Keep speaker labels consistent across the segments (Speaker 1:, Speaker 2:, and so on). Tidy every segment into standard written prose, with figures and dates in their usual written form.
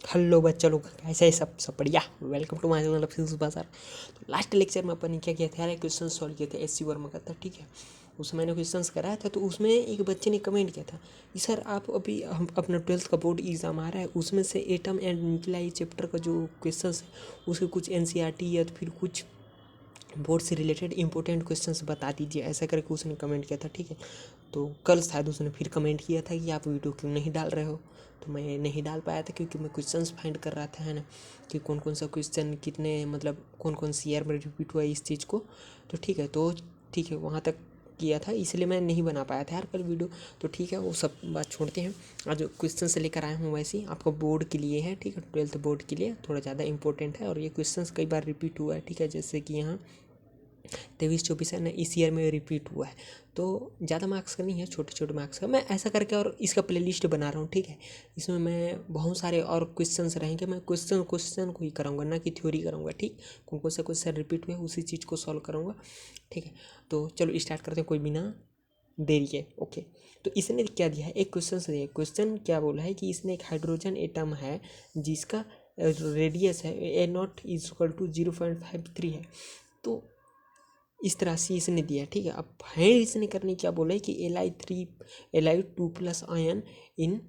Speaker 1: Hello बच्चा लोग, कैसे है? सब बढ़िया। Welcome to my channel Physics Bazaar. तो लास्ट लेक्चर में अपन ने क्या किया था यार, क्वेश्चन सॉल्व किए थे एससी वर्मा का था, ठीक है। उसमें मैंने क्वेश्चंस कराया था, तो उसमें एक बच्चे ने कमेंट किया था कि सर आप अभी हम अपना 12th का बोर्ड एग्ज़ाम आ रहा है, उसमें से एटम एंड न्यूक्लियाई चैप्टर का जो क्वेश्चंस है उसके कुछ एनसीईआरटी या फिर कुछ बोर्ड से रिलेटेड इंपॉर्टेंट क्वेश्चंस बता दीजिए, ऐसा करके उसने कमेंट किया था, ठीक है। तो कल शायद उसने फिर कमेंट किया था कि आप वीडियो क्यों नहीं डाल रहे हो। तो मैं नहीं डाल पाया था क्योंकि मैं क्वेश्चंस फाइंड कर रहा था, है ना, कि कौन कौन सा क्वेश्चन कितने मतलब कौन कौन सी ईयर में रिपीट हुआ इस चीज़ को। तो ठीक है वहाँ तक किया था, इसलिए मैं नहीं बना पाया था यार कल वीडियो। तो ठीक है, वो सब बात छोड़ते हैं। आज क्वेश्चन से लेकर आया हूँ वैसे ही आपका बोर्ड के लिए है, ठीक है। 12th बोर्ड के लिए थोड़ा ज़्यादा इंपॉर्टेंट है और ये क्वेश्चन कई बार रिपीट हुआ है, ठीक है। जैसे कि यहाँ 23-24 है ना, इस ईयर में रिपीट हुआ है। तो ज़्यादा मार्क्स का नहीं है, छोटे छोटे मार्क्स का मैं ऐसा करके और इसका प्लेलिस्ट बना रहा हूँ, ठीक है। इसमें मैं बहुत सारे और क्वेश्चंस रहेंगे, मैं क्वेश्चन को ही कराऊंगा, ना कि थ्योरी कराऊंगा, ठीक। कौन कौन सा क्वेश्चन रिपीट हुए उसी चीज़ को सॉल्व कराऊंगा, ठीक है। तो चलो स्टार्ट करते हैं कोई बिना देरी के। ओके, तो इसने क्या दिया है, एक क्वेश्चन से दिया है। क्वेश्चन क्या बोला है कि इसने एक हाइड्रोजन एटम है जिसका रेडियस है A0 = 0.53 है। तो इस तरह से इसने दिया है, ठीक है। अब है इसने करने क्या बोला है कि Li2+ ion in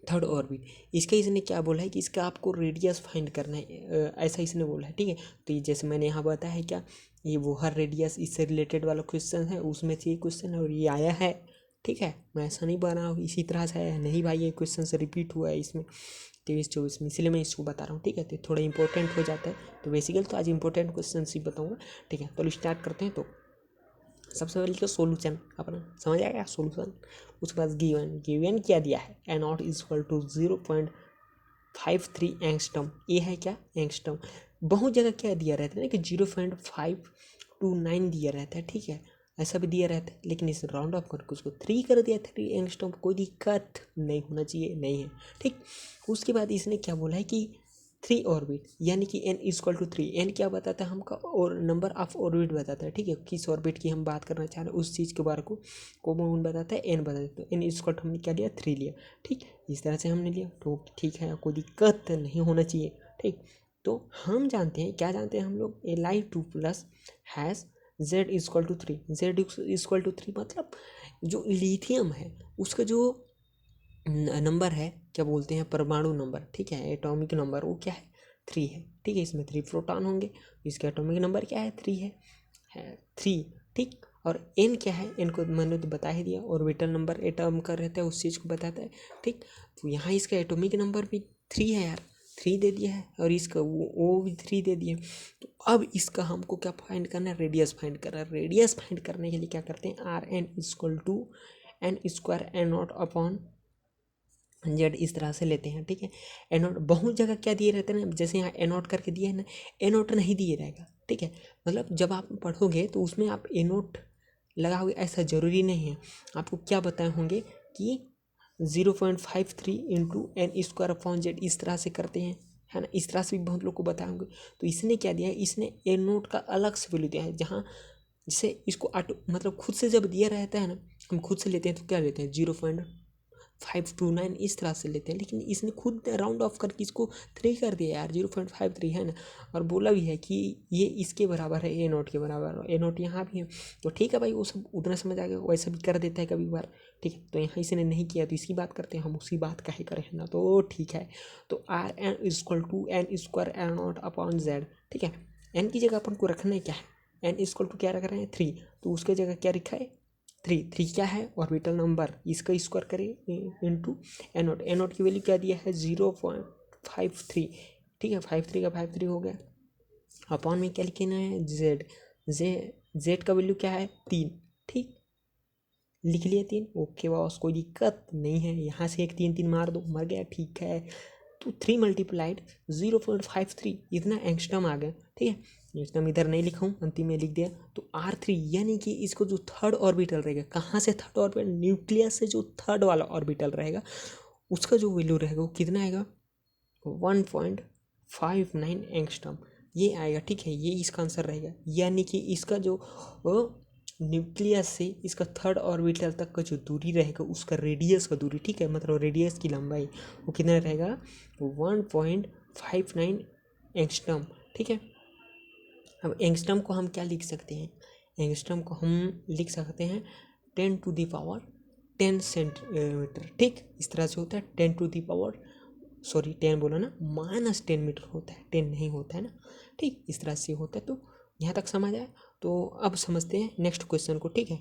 Speaker 1: third orbit. इसका इसने क्या बोला है कि इसका आपको रेडियस फाइंड करना है, ऐसा इसने बोला है, ठीक है। तो ये जैसे मैंने यहाँ बताया है, क्या ये वो हर रेडियस इससे रिलेटेड वाला क्वेश्चन है, उसमें से ये क्वेश्चन है और ये आया है, ठीक है। मैं ऐसा नहीं बना हूँ इसी तरह से आया है, नहीं भाई, ये क्वेश्चन से रिपीट हुआ है इसमें 23-24 में, इसलिए मैं इसको बता रहा हूँ, ठीक है। तो थोड़ा इंपॉर्टेंट हो जाता है, तो बेसिकली तो आज इंपॉर्टेंट क्वेश्चन ही बताऊँगा, ठीक है। तो स्टार्ट करते हैं। तो सबसे पहले तो सोल्यूशन अपना समझ आएगा, सोल्यूशन। उसके बाद गिवन क्या दिया है, N0 = 0.53 एंगस्ट्रम। ये है क्या, एंगस्ट्रम। बहुत जगह क्या दिया रहता है ना कि 0.529 दिया रहता है, ठीक है, ऐसा भी दिया रहता है, लेकिन इस राउंड ऑफ करके उसको 3 कर दिया, 3 एंगस्ट्रम। कोई दिक्कत नहीं होना चाहिए, नहीं है, ठीक। उसके बाद इसने क्या बोला है कि 3 ऑर्बिट, यानी कि N = 3। एन क्या बताता है हमका, और नंबर ऑफ ऑर्बिट बताता है, ठीक है। किस ऑर्बिट की हम बात करना चाह रहे हैं उस चीज़ के बारे को कौन बताता है, एन बताता है। तो N = हमने क्या लिया, 3 लिया, ठीक। इस तरह से हमने लिया, तो ठीक है, कोई दिक्कत नहीं होना चाहिए, ठीक। तो हम जानते हैं, क्या जानते हैं हम लोग, Li2+ हैज़ Z = 3। Z = 3 मतलब जो लिथियम है उसका जो नंबर है, क्या बोलते हैं, परमाणु नंबर, ठीक है, एटॉमिक नंबर, वो क्या है, 3 है, ठीक है। इसमें 3 प्रोटॉन होंगे, इसका एटॉमिक नंबर क्या है, 3 है 3, ठीक। और एन क्या है, एन को मैंने तो बता ही दिया, ऑर्बिटल नंबर एटॉम का रहता है उस चीज़ को बताता है, ठीक। तो यहाँ इसका एटॉमिक नंबर भी 3 है यार, 3 दे दिया है, और इसका वो भी 3 दे दिया। तो अब इसका हमको क्या फाइंड करना है, रेडियस फाइंड करना है। रेडियस फाइंड करने के लिए क्या करते हैं, Rn = N²/Z इस तरह से लेते हैं, ठीक है। एनोट बहुत जगह क्या दिए रहते हैं ना, जैसे यहाँ एनोट करके दिया है ना, एनोट नहीं दिए रहेगा, ठीक है। मतलब जब आप पढ़ोगे तो उसमें आप एनोट लगाओगे, ऐसा ज़रूरी नहीं है। आपको क्या बताए होंगे कि 0.53 × N² इस तरह से करते हैं, है ना, इस तरह से भी बहुत लोग को बताए होंगे। तो इसने क्या दिया है, इसने एनोट का अलग से वैल्यू दिया है, जहाँ जैसे इसको मतलब खुद से जब दिया रहता है ना, हम खुद से लेते हैं तो क्या लेते हैं, 0.529 इस तरह से लेते हैं, लेकिन इसने खुद राउंड ऑफ करके इसको 3 कर दिया यार, 0.53, है ना। और बोला भी है कि ये इसके बराबर है, A0 के बराबर, A0 यहाँ भी है। तो ठीक है भाई, वो सब उतना समझ आ गया, वैसा भी कर देता है कभी बार, ठीक है। तो यहाँ इसने नहीं किया तो इसकी बात करते हैं, हम उसी बात का ही करें ना, तो ठीक है। तो Rn = N²/N0/Z, ठीक है। एन की जगह अपन को रखना है क्या है, N = क्या रख रहे हैं, 3, तो उसके जगह क्या लिखा है, 3 क्या है, ऑर्बिटल नंबर, इसका स्क्वायर करें इंटू एनोट। एनोट की वैल्यू क्या दिया है, 0.53, ठीक है। 53 का 53 हो गया, अपॉन में क्या लिखना है, जेड का वैल्यू क्या है, 3, ठीक। लिख लिया 3, ओके बॉस, कोई दिक्कत नहीं है। यहाँ से एक 3 3 मार दो, मर गया, ठीक है। तो 3 × 0.53 इतना एंगस्ट्रम आ गया, ठीक है। एंगस्ट्रम इधर नहीं लिखा हूँ, अंतिम में लिख दिया। तो R3 यानी कि इसको जो थर्ड ऑर्बिटल रहेगा, कहाँ से थर्ड ऑर्बिटल, न्यूक्लियस से जो थर्ड वाला ऑर्बिटल रहेगा उसका जो वैल्यू रहेगा वो कितना आएगा, 1.59 एंगस्ट्रम, ये आएगा, ठीक है। ये इसका आंसर रहेगा, यानी कि इसका जो न्यूक्लियस से इसका थर्ड ऑर्बिटल तक का जो दूरी रहेगा उसका रेडियस का दूरी, ठीक है, मतलब रेडियस की लंबाई वो कितना रहेगा 1.59 एंगस्ट्रम, ठीक है। अब एंगस्ट्रम को हम क्या लिख सकते हैं, एंगस्ट्रम को हम लिख सकते हैं 10 सेंटीमीटर, ठीक, इस तरह से होता है 10 बोला ना, -10 मीटर होता है, 10 नहीं होता है ना, ठीक, इस तरह से होता है। तो यहाँ तक समझ आया। तो अब समझते हैं नेक्स्ट क्वेश्चन को, ठीक है।